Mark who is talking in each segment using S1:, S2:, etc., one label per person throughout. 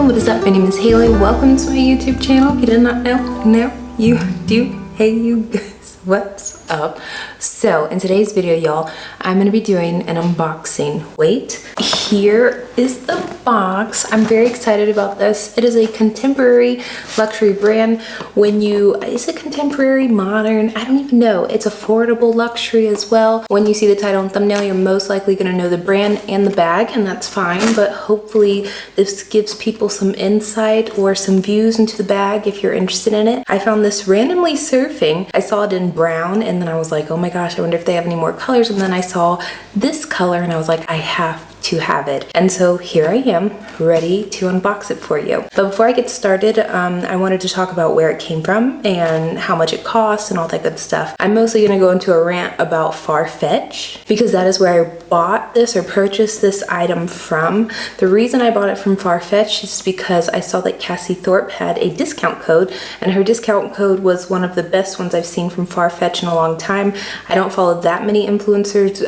S1: everyone, what is up? My name is Haley. Welcome to my YouTube channel. If you did not know, now you do. Hey you guys, what's up? So in today's video, y'all, I'm gonna be doing an unboxing. Wait, here is the box. I'm very excited about this. It is a contemporary luxury brand. Is it contemporary, modern? I don't even know. It's affordable luxury as well. When you see the title and thumbnail, you're most likely gonna know the brand and the bag, and that's fine, but hopefully this gives people some insight or some views into the bag if you're interested in it. I found this randomly surfing. I saw it in brown, and then I was like, oh my gosh, I wonder if they have any more colors, and then I saw this color and I was like, I have to have it. And so here I am, ready to unbox it for you. But before I get started, I wanted to talk about where it came from and how much it costs and all that good stuff. I'm mostly gonna go into a rant about Farfetch because that is where I bought this or purchased this item from. The reason I bought it from Farfetch is because I saw that Cassie Thorpe had a discount code, and her discount code was one of the best ones I've seen from Farfetch in a long time. I don't follow that many influencers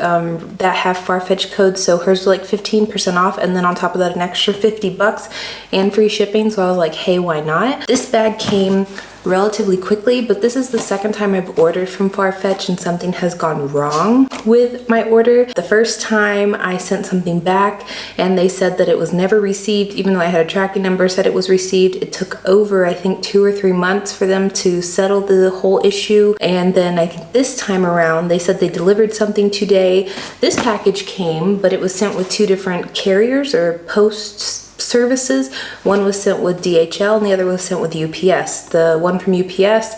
S1: that have Farfetch codes, so hers was like 15% off, and then on top of that an extra 50 bucks and free shipping. So I was like, hey, why not? This bag came relatively quickly, but this is the second time I've ordered from Farfetch and something has gone wrong with my order. The first time I sent something back and they said that it was never received, even though I had a tracking number said it was received. It took over, I think, 2 or 3 months for them to settle the whole issue. And then I think this time around they said they delivered something today. This package came, but it was sent with 2 different carriers or posts services. One was sent with DHL and the other was sent with UPS. The one from UPS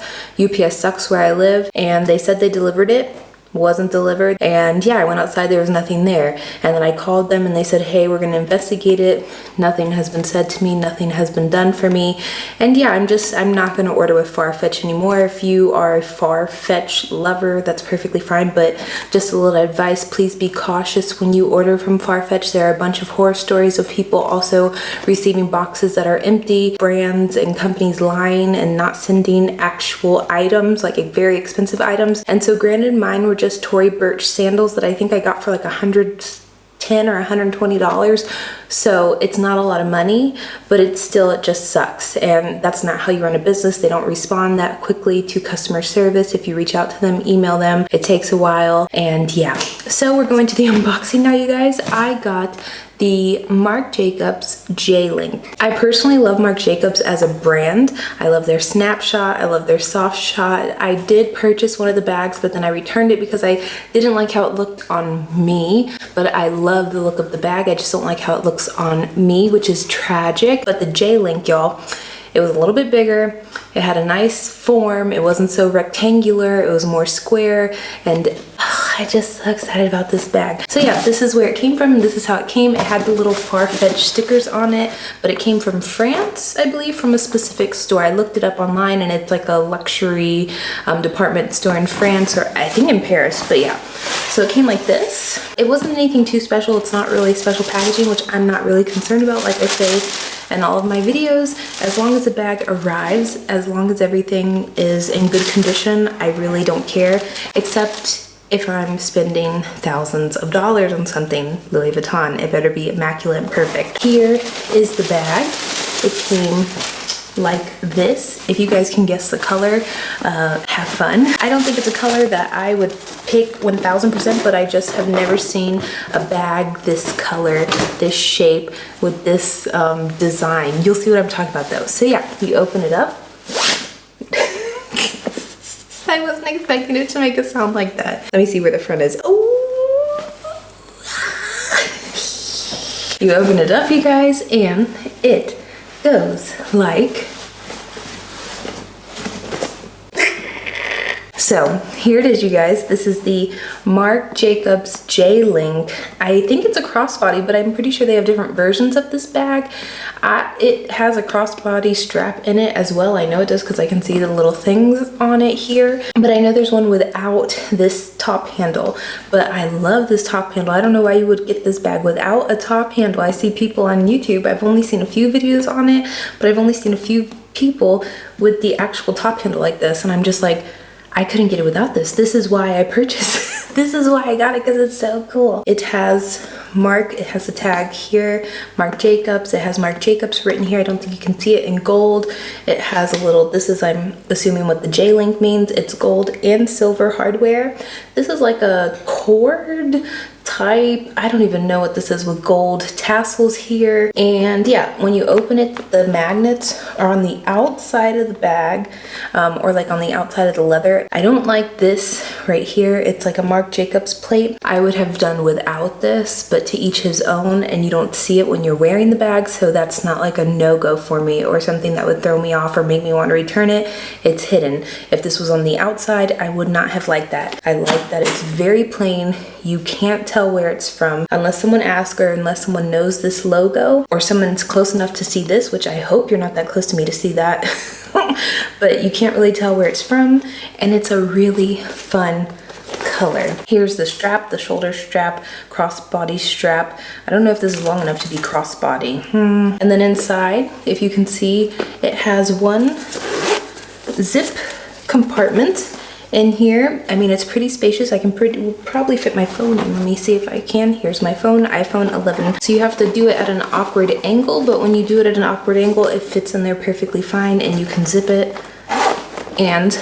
S1: sucks where I live, and they said they delivered it. Wasn't delivered, and yeah, I went outside, there was nothing there, and then I called them and they said, hey, we're gonna investigate it. Nothing has been said to me, nothing has been done for me, and yeah, I'm not gonna order with Farfetch anymore. If you are a Farfetch lover, that's perfectly fine, but just a little advice, please be cautious when you order from Farfetch. There are a bunch of horror stories of people also receiving boxes that are empty, brands and companies lying and not sending actual items, like very expensive items. And so granted, mine were just Tory Burch sandals that I think I got for like $110 or $120, so it's not a lot of money, but it just sucks, and that's not how you run a business. They don't respond that quickly to customer service. If you reach out to them, email them, it takes a while. And yeah, so we're going to the unboxing now, you guys. I got the Marc Jacobs J-Link. I personally love Marc Jacobs as a brand. I love their snapshot, I love their soft shot. I did purchase one of the bags, but then I returned it because I didn't like how it looked on me, but I love the look of the bag. I just don't like how it looks on me, which is tragic. But the J-Link, y'all, it was a little bit bigger. It had a nice form. It wasn't so rectangular. It was more square, and I'm just so excited about this bag. So yeah, this is where it came from, and this is how it came. It had the little Farfetch stickers on it, but it came from France, I believe, from a specific store. I looked it up online, and it's like a luxury department store in France, or I think in Paris, but yeah. So it came like this. It wasn't anything too special. It's not really special packaging, which I'm not really concerned about, like I say in all of my videos. As long as the bag arrives, as long as everything is in good condition, I really don't care, except if I'm spending thousands of dollars on something. Louis Vuitton, it better be immaculate and perfect. Here is the bag. It came like this. If you guys can guess the color, have fun. I don't think it's a color that I would pick 1000%, but I just have never seen a bag this color, this shape, with this design. You'll see what I'm talking about though. So yeah, you open it up. I wasn't expecting it to make a sound like that. Let me see where the front is. Oh! You open it up, you guys, and it goes like. So here it is, you guys. This is the Marc Jacobs J-Link. I think it's a crossbody, but I'm pretty sure they have different versions of this bag. It has a crossbody strap in it as well. I know it does because I can see the little things on it here, but I know there's one without this top handle. But I love this top handle. I don't know why you would get this bag without a top handle. I see people on YouTube, I've only seen a few videos on it, but I've only seen a few people with the actual top handle like this, and I'm just like, I couldn't get it without this. This is why I purchased. This is why I got it, because it's so cool. It has Marc. It has a tag here, Marc Jacobs. It has Marc Jacobs written here. I don't think you can see it in gold. It has a little, this is, I'm assuming what the J link means. It's gold and silver hardware. This is like a cord type, I don't even know what this is, with gold tassels here. And yeah, when you open it, the magnets are on the outside of the bag, or like on the outside of the leather. I don't like this right here. It's like a Marc Jacobs plate. I would have done without this, but to each his own, and you don't see it when you're wearing the bag, so that's not like a no-go for me or something that would throw me off or make me want to return it. It's hidden. If this was on the outside, I would not have liked that. I like that it's very plain. You can't tell where it's from unless someone asks, or unless someone knows this logo, or someone's close enough to see this, which I hope you're not that close to me to see that. But you can't really tell where it's from, and it's a really fun color. Here's the strap, the shoulder strap, crossbody strap. I don't know if this is long enough to be crossbody. And then inside, if you can see, it has one zip compartment in here. I mean, it's pretty spacious. I can probably fit my phone in. Let me see if I can. Here's my phone, iPhone 11. So you have to do it at an awkward angle, but when you do it at an awkward angle, it fits in there perfectly fine, and you can zip it and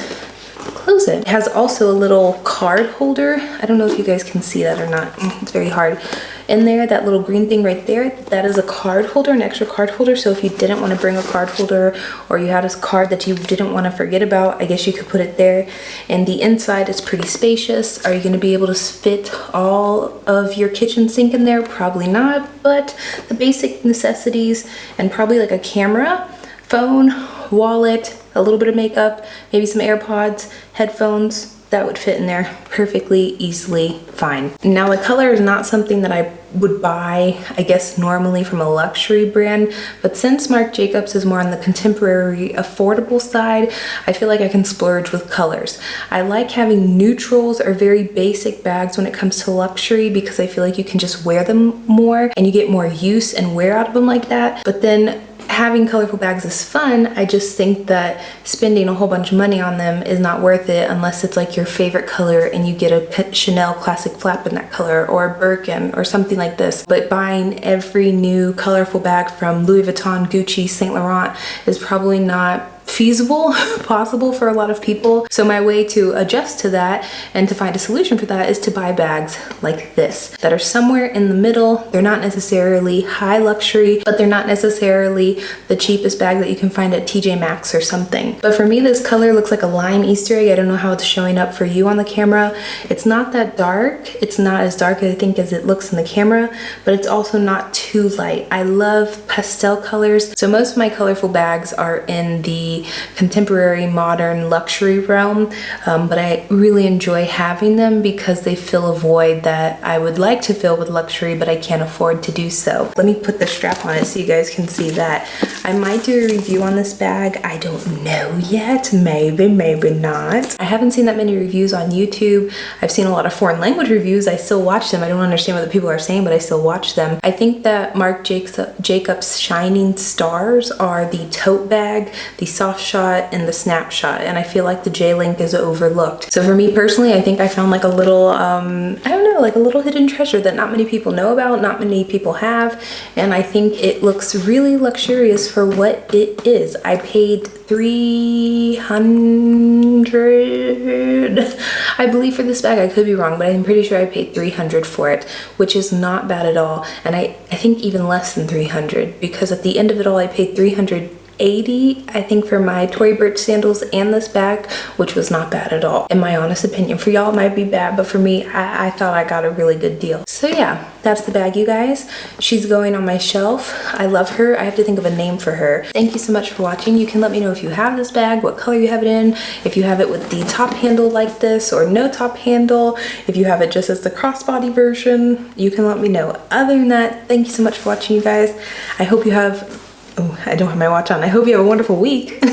S1: close it. It has also a little card holder. I don't know if you guys can see that or not. It's very hard. In there, that little green thing right there, that is a card holder, an extra card holder. So if you didn't want to bring a card holder, or you had a card that you didn't want to forget about, I guess you could put it there. And the inside is pretty spacious. Are you going to be able to fit all of your kitchen sink in there? Probably not, but the basic necessities, and probably like a camera, phone, wallet, a little bit of makeup, maybe some AirPods, headphones, that would fit in there perfectly, easily, fine. Now the color is not something that I would buy, I guess, normally from a luxury brand, but since Marc Jacobs is more on the contemporary, affordable side, I feel like I can splurge with colors. I like having neutrals or very basic bags when it comes to luxury, because I feel like you can just wear them more and you get more use and wear out of them like that. But then having colorful bags is fun. I just think that spending a whole bunch of money on them is not worth it unless it's like your favorite color and you get a Chanel classic flap in that color, or a Birkin or something like this. But buying every new colorful bag from Louis Vuitton, Gucci, Saint Laurent is probably not feasible, possible for a lot of people. So my way to adjust to that and to find a solution for that is to buy bags like this that are somewhere in the middle. They're not necessarily high luxury, but they're not necessarily the cheapest bag that you can find at TJ Maxx or something. But for me, this color looks like a lime Easter egg. I don't know how it's showing up for you on the camera. It's not that dark. It's not as dark, I think, as it looks in the camera, but it's also not too light. I love pastel colors. So most of my colorful bags are in the contemporary, modern, luxury realm, but I really enjoy having them because they fill a void that I would like to fill with luxury, but I can't afford to do so. Let me put the strap on it so you guys can see that. I might do a review on this bag. I don't know yet. Maybe, maybe not. I haven't seen that many reviews on YouTube. I've seen a lot of foreign language reviews. I still watch them. I don't understand what the people are saying, but I still watch them. I think that Marc Jacobs shining stars are the tote bag, the soft shot, and the snapshot, and I feel like the J-link is overlooked. So for me personally, I think I found like a little I don't know, like a little hidden treasure that not many people know about, not many people have, and I think it looks really luxurious for what it is. I paid $300, I believe, for this bag. I could be wrong, but I'm pretty sure I paid $300 for it, which is not bad at all. And I think even less than $300, because at the end of it all, I paid $380, I think, for my Tory Burch sandals and this bag, which was not bad at all, in my honest opinion. For y'all, it might be bad, but for me, I thought I got a really good deal. So yeah, that's the bag, you guys. She's going on my shelf. I love her. I have to think of a name for her. Thank you so much for watching. You can let me know if you have this bag, what color you have it in, if you have it with the top handle like this or no top handle, if you have it just as the crossbody version, you can let me know. Other than that, thank you so much for watching, you guys. I hope you have, oh, I don't have my watch on. I hope you have a wonderful week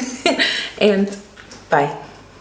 S1: and bye.